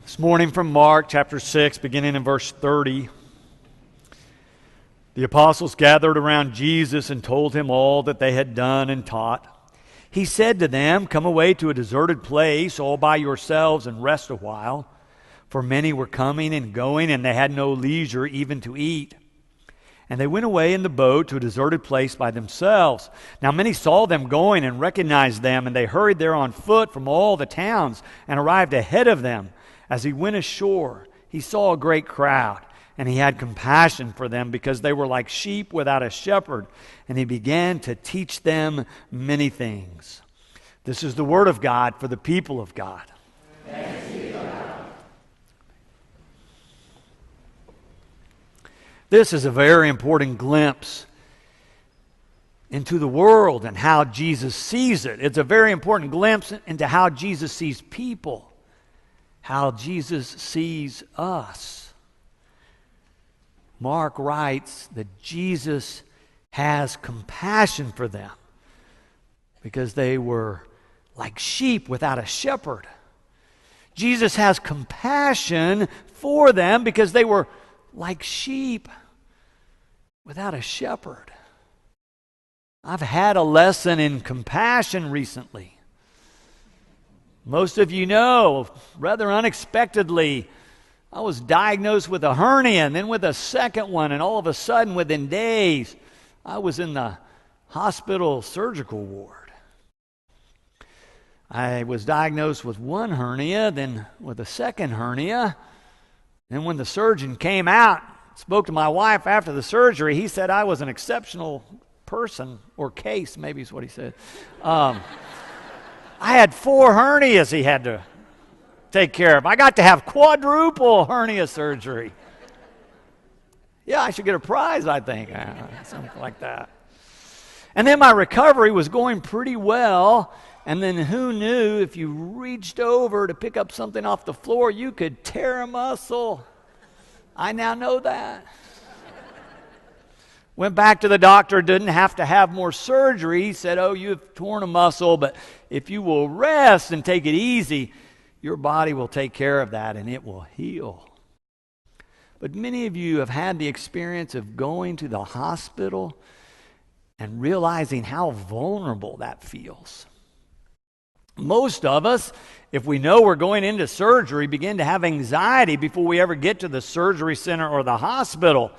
This morning from Mark chapter 6, beginning in verse 30, the apostles gathered around Jesus and told him all that they had done and taught. He said to them, "Come away to a deserted place all by yourselves and rest a while." For many were coming and going, and they had no leisure even to eat. And they went away in the boat to a deserted place by themselves. Now many saw them going and recognized them, and they hurried there on foot from all the towns and arrived ahead of them. As he went ashore, he saw a great crowd, and he had compassion for them because they were like sheep without a shepherd, and he began to teach them many things. This is the word of God for the people of God. Thanks be to God. This is a very important glimpse into the world and how Jesus sees it. It's a very important glimpse into how Jesus sees people, how Jesus sees us. Mark writes that Jesus has compassion for them because they were like sheep without a shepherd. Jesus has compassion for them because they were like sheep without a shepherd. I've had a lesson in compassion recently. Most of you know, rather unexpectedly, I was diagnosed with a hernia and then with a second one, and all of a sudden, within days, I was in the hospital surgical ward. I was diagnosed with one hernia, then with a second hernia. And when the surgeon came out, spoke to my wife after the surgery, he said I was an exceptional person, or case, maybe is what he said. I had 4 hernias he had to take care of. I got to have quadruple hernia surgery. Yeah, I should get a prize, I think. Something like that. And then my recovery was going pretty well. And then who knew if you reached over to pick up something off the floor, you could tear a muscle. I now know that. Went back to the doctor, didn't have to have more surgery. He said, "Oh, you've torn a muscle, but if you will rest and take it easy, your body will take care of that and it will heal." But many of you have had the experience of going to the hospital and realizing how vulnerable that feels. Most of us, if we know we're going into surgery, begin to have anxiety before we ever get to the surgery center or the hospital.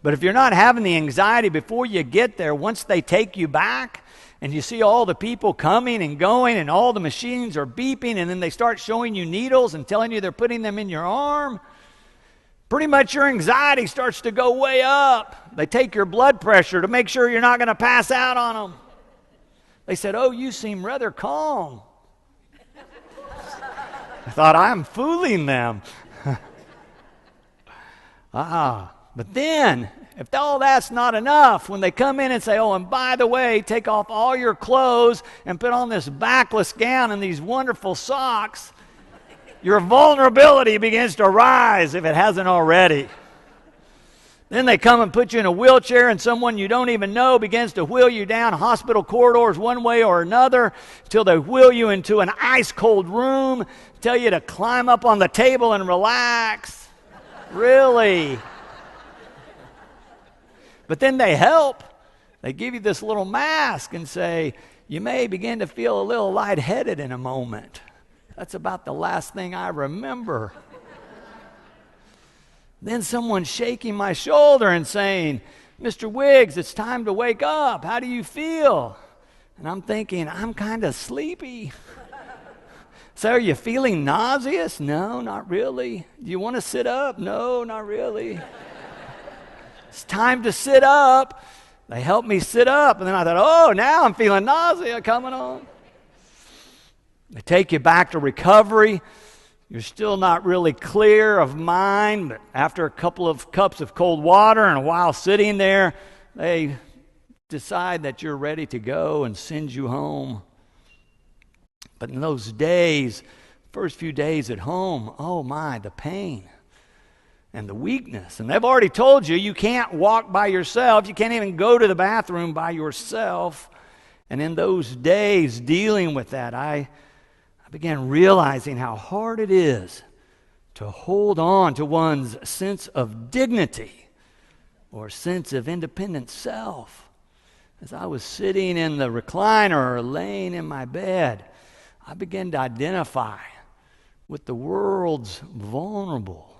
But if you're not having the anxiety before you get there, once they take you back and you see all the people coming and going and all the machines are beeping and then they start showing you needles and telling you they're putting them in your arm, pretty much your anxiety starts to go way up. They take your blood pressure to make sure you're not going to pass out on them. They said, "Oh, you seem rather calm." I thought, I'm fooling them. But then, if all that's not enough, when they come in and say, "Oh, and by the way, take off all your clothes and put on this backless gown and these wonderful socks," your vulnerability begins to rise if it hasn't already. Then they come and put you in a wheelchair, and someone you don't even know begins to wheel you down hospital corridors one way or another until they wheel you into an ice-cold room, tell you to climb up on the table and relax. Really? But then they help. They give you this little mask and say, "You may begin to feel a little lightheaded in a moment." That's about the last thing I remember. Then someone shaking my shoulder and saying, "Mr. Wiggs, it's time to wake up. How do you feel?" And I'm thinking, I'm kind of sleepy. "So are you feeling nauseous?" "No, not really." "Do you want to sit up?" "No, not really." "It's time to sit up." They helped me sit up, and then I thought, "Oh, now I'm feeling nausea coming on." They take you back to recovery. You're still not really clear of mind, but after a couple of cups of cold water and a while sitting there, they decide that you're ready to go and send you home. But in those days, first few days at home, oh my, the pain and the weakness. And they've already told you you can't walk by yourself. You can't even go to the bathroom by yourself. And in those days, dealing with that, I began realizing how hard it is to to hold on to one's sense of dignity or sense of independent self. As I was sitting in the recliner or laying in my bed, I began to identify with the world's vulnerable.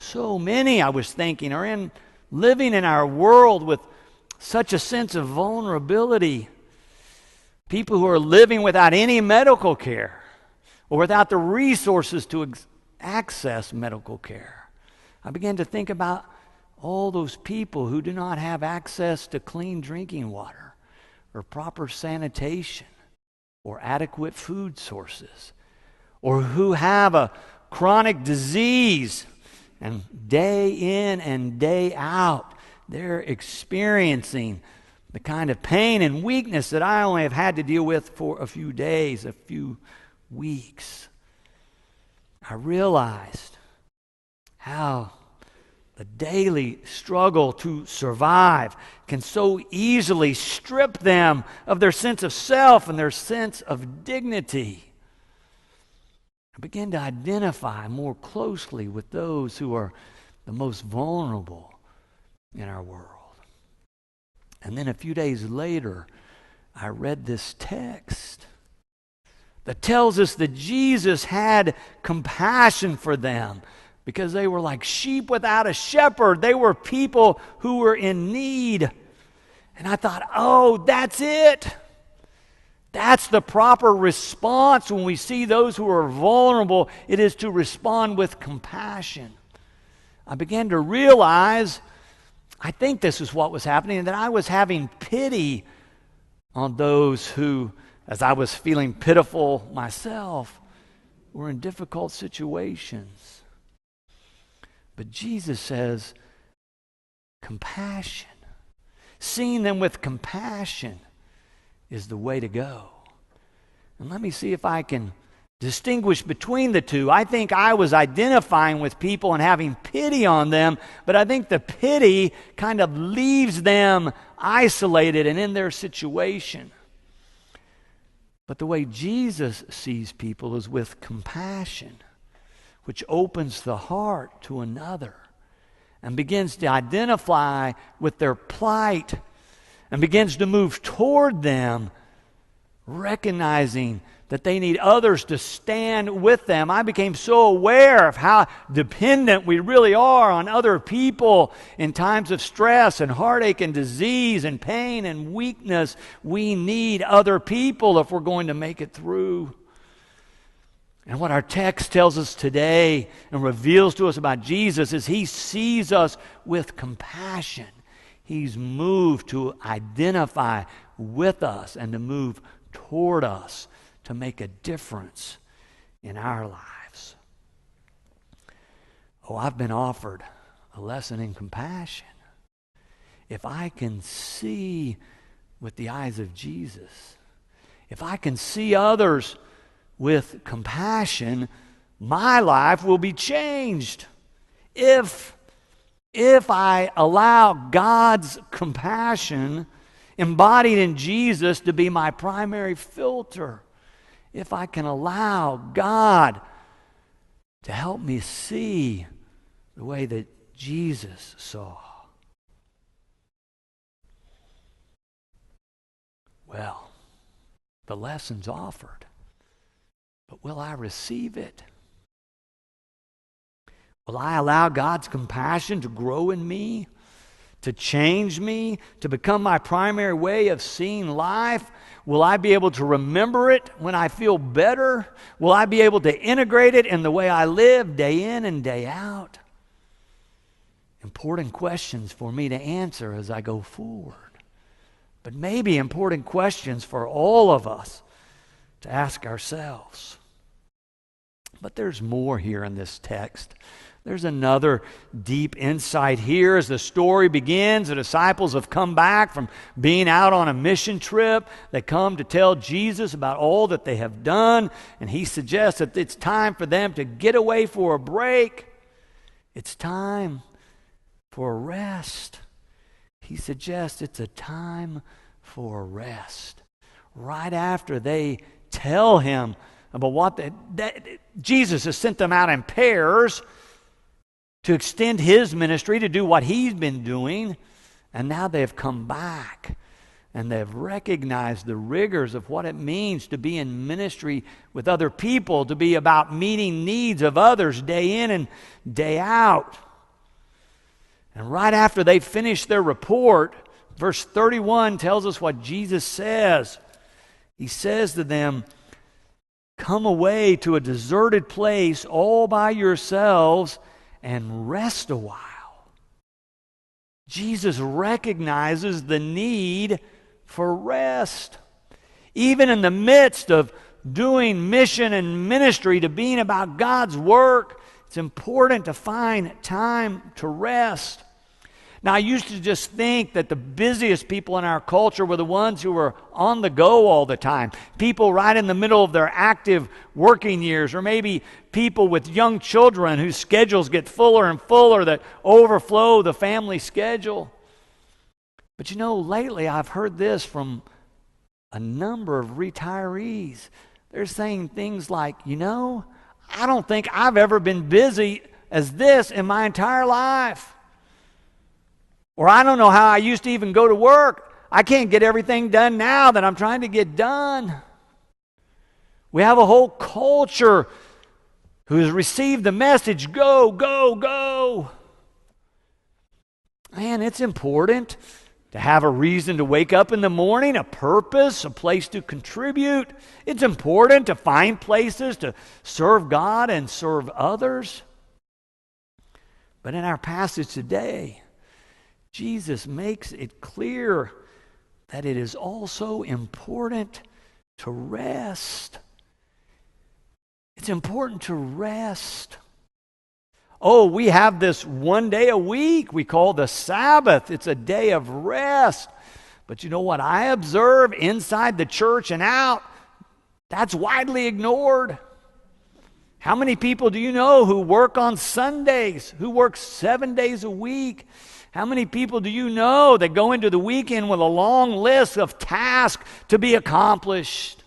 So many, I was thinking, are living in our world with such a sense of vulnerability. People who are living without any medical care or without the resources to access medical care. I began to think about all those people who do not have access to clean drinking water or proper sanitation or adequate food sources, or who have a chronic disease, and day in and day out they're experiencing the kind of pain and weakness that I only have had to deal with for a few days, a few weeks. I realized how the daily struggle to survive can so easily strip them of their sense of self and their sense of dignity. I began to identify more closely with those who are the most vulnerable in our world. And then a few days later, I read this text that tells us that Jesus had compassion for them because they were like sheep without a shepherd. They were people who were in need. And I thought, oh, that's it. That's the proper response when we see those who are vulnerable. It is to respond with compassion. I began to realize, I think this is what was happening, that I was having pity on those who, as I was feeling pitiful myself, were in difficult situations. But Jesus says, compassion, seeing them with compassion is the way to go. And let me see if I can distinguish between the two. I think I was identifying with people and having pity on them, but I think the pity kind of leaves them isolated and in their situation. But the way Jesus sees people is with compassion, which opens the heart to another and begins to identify with their plight and begins to move toward them, recognizing that they need others to stand with them. I became so aware of how dependent we really are on other people in times of stress and heartache and disease and pain and weakness. We need other people if we're going to make it through. And what our text tells us today and reveals to us about Jesus is he sees us with compassion. He's moved to identify with us and to move toward us to make a difference in our lives. Oh, I've been offered a lesson in compassion. If I can see with the eyes of Jesus, if I can see others with compassion, my life will be changed. If I allow God's compassion embodied in Jesus to be my primary filter, if I can allow God to help me see the way that Jesus saw, well, the lesson's offered. But will I receive it? Will I allow God's compassion to grow in me, to change me, to become my primary way of seeing life? Will I be able to remember it when I feel better? Will I be able to integrate it in the way I live day in and day out? Important questions for me to answer as I go forward. But maybe important questions for all of us to ask ourselves. But there's more here in this text. There's another deep insight here. As the story begins, the disciples have come back from being out on a mission trip. They come to tell Jesus about all that they have done, and he suggests that it's time for them to get away for a break. It's time for a rest. He suggests it's a time for a rest. Right after they tell him But Jesus has sent them out in pairs to extend his ministry, to do what he's been doing. And now they've come back and they've recognized the rigors of what it means to be in ministry with other people, to be about meeting needs of others day in and day out. And right after they finish their report, verse 31 tells us what Jesus says. He says to them, "Come away to a deserted place all by yourselves and rest a while." Jesus recognizes the need for rest. Even in the midst of doing mission and ministry, to being about God's work, it's important to find time to rest. Now, I used to just think that the busiest people in our culture were the ones who were on the go all the time. People right in the middle of their active working years, or maybe people with young children whose schedules get fuller and fuller that overflow the family schedule. But you know, lately I've heard this from a number of retirees. They're saying things like, you know, I don't think I've ever been busy as this in my entire life. Or I don't know how I used to even go to work. I can't get everything done now that I'm trying to get done. We have a whole culture who has received the message, go, go, go. Man, it's important to have a reason to wake up in the morning, a purpose, a place to contribute. It's important to find places to serve God and serve others. But in our passage today, Jesus makes it clear that it is also important to rest. It's important to rest. Oh, we have this one day a week we call the Sabbath. It's a day of rest. But you know what I observe inside the church and out? That's widely ignored. How many people do you know who work on Sundays, who work 7 days a week? How many people do you know that go into the weekend with a long list of tasks to be accomplished?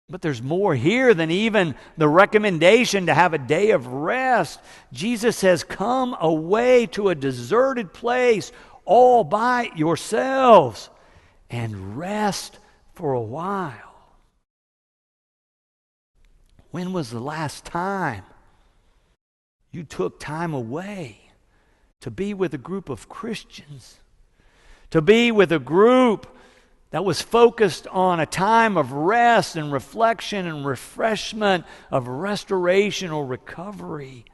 But there's more here than even the recommendation to have a day of rest. Jesus says, come away to a deserted place all by yourselves and rest for a while. When was the last time you took time away to be with a group of Christians, to be with a group that was focused on a time of rest and reflection and refreshment, of restoration or recovery?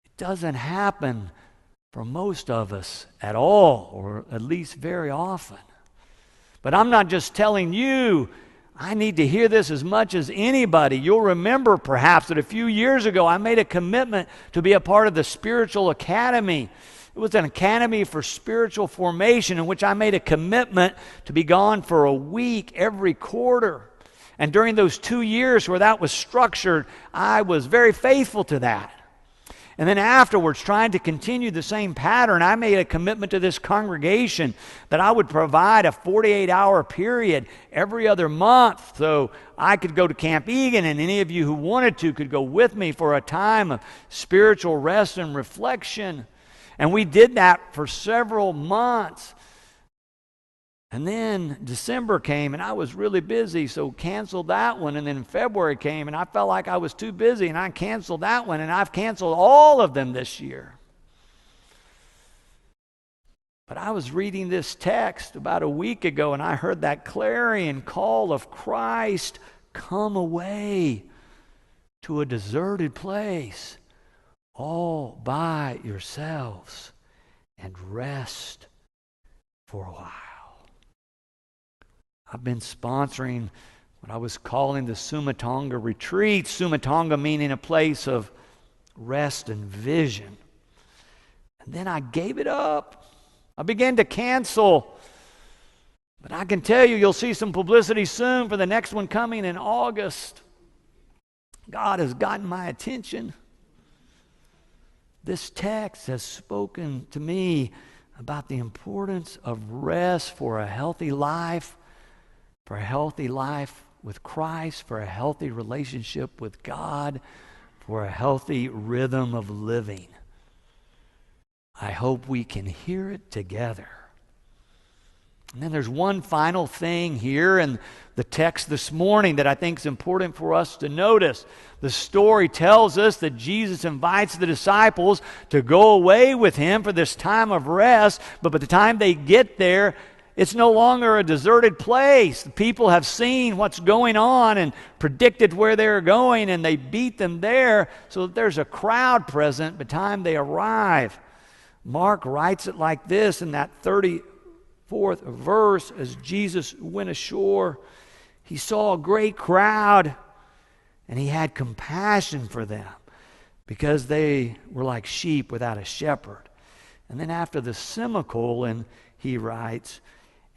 It doesn't happen for most of us at all, or at least very often. But I'm not just telling you. I need to hear this as much as anybody. You'll remember perhaps that a few years ago I made a commitment to be a part of the Spiritual Academy. It was an academy for spiritual formation in which I made a commitment to be gone for a week every quarter. And during those 2 years where that was structured, I was very faithful to that. And then afterwards, trying to continue the same pattern, I made a commitment to this congregation that I would provide a 48-hour period every other month so I could go to Camp Egan, and any of you who wanted to could go with me for a time of spiritual rest and reflection. And we did that for several months. And then December came, and I was really busy, so canceled that one. And then February came, and I felt like I was too busy, and I canceled that one, and I've canceled all of them this year. But I was reading this text about a week ago, and I heard that clarion call of Christ, come away to a deserted place all by yourselves and rest for a while. I've been sponsoring what I was calling the Sumatonga retreat. Sumatonga meaning a place of rest and vision. And then I gave it up. I began to cancel. But I can tell you, you'll see some publicity soon for the next one coming in August. God has gotten my attention. This text has spoken to me about the importance of rest for a healthy life with Christ, for a healthy relationship with God, for a healthy rhythm of living. I hope we can hear it together. And then there's one final thing here in the text this morning that I think is important for us to notice. The story tells us that Jesus invites the disciples to go away with him for this time of rest, but by the time they get there, it's no longer a deserted place. The people have seen what's going on and predicted where they're going, and they beat them there so that there's a crowd present by the time they arrive. Mark writes it like this in that 34th verse: as Jesus went ashore, he saw a great crowd, and he had compassion for them because they were like sheep without a shepherd. And then after the semicolon, he writes,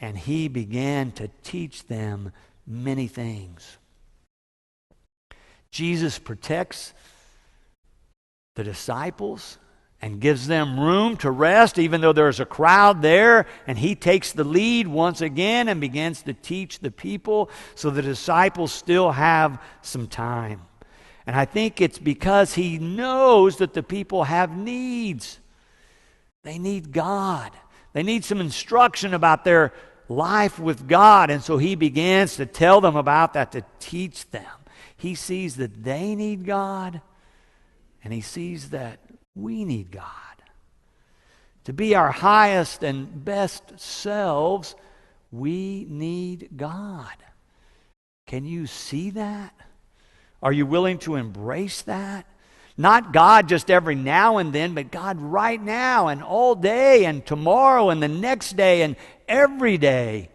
and he began to teach them many things. Jesus protects the disciples and gives them room to rest even though there's a crowd there, and he takes the lead once again and begins to teach the people so the disciples still have some time. And I think it's because he knows that the people have needs. They need God. They need some instruction about their life with God, and so he begins to tell them about that, to teach them. He sees that they need God, and he sees that we need God. To be our highest and best selves, we need God. Can you see that? Are you willing to embrace that? Not God just every now and then, but God right now and all day and tomorrow and the next day and every day.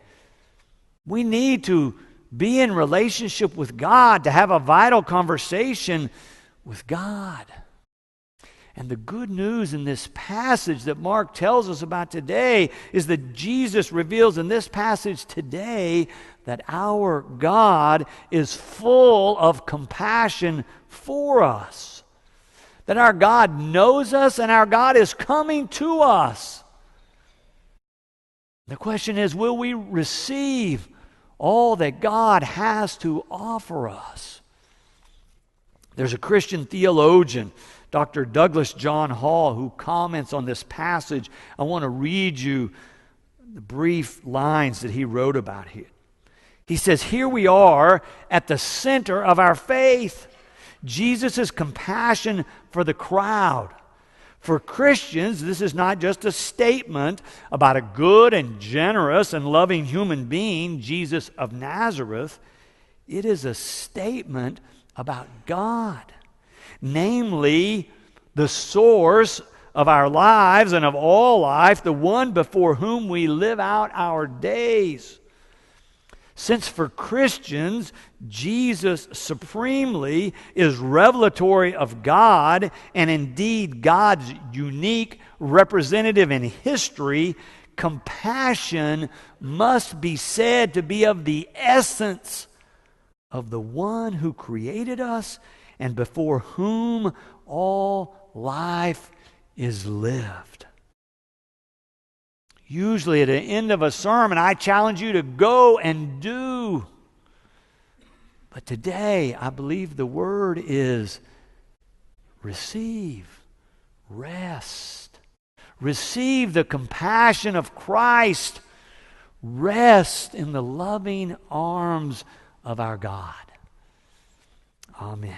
We need to be in relationship with God, to have a vital conversation with God. And the good news in this passage that Mark tells us about today is that Jesus reveals in this passage today that our God is full of compassion for us. That our God knows us and our God is coming to us. The question is, will we receive all that God has to offer us? There's a Christian theologian, Dr. Douglas John Hall, who comments on this passage. I want to read you the brief lines that he wrote about it. He says, "Here we are at the center of our faith. Jesus' compassion for the crowd. For Christians, this is not just a statement about a good and generous and loving human being, Jesus of Nazareth. It is a statement about God, namely the source of our lives and of all life, the one before whom we live out our days. Since for Christians, Jesus supremely is revelatory of God and indeed God's unique representative in history, compassion must be said to be of the essence of the one who created us and before whom all life is lived." Usually at the end of a sermon, I challenge you to go and do. But today, I believe the word is receive, rest. Receive the compassion of Christ. Rest in the loving arms of our God. Amen.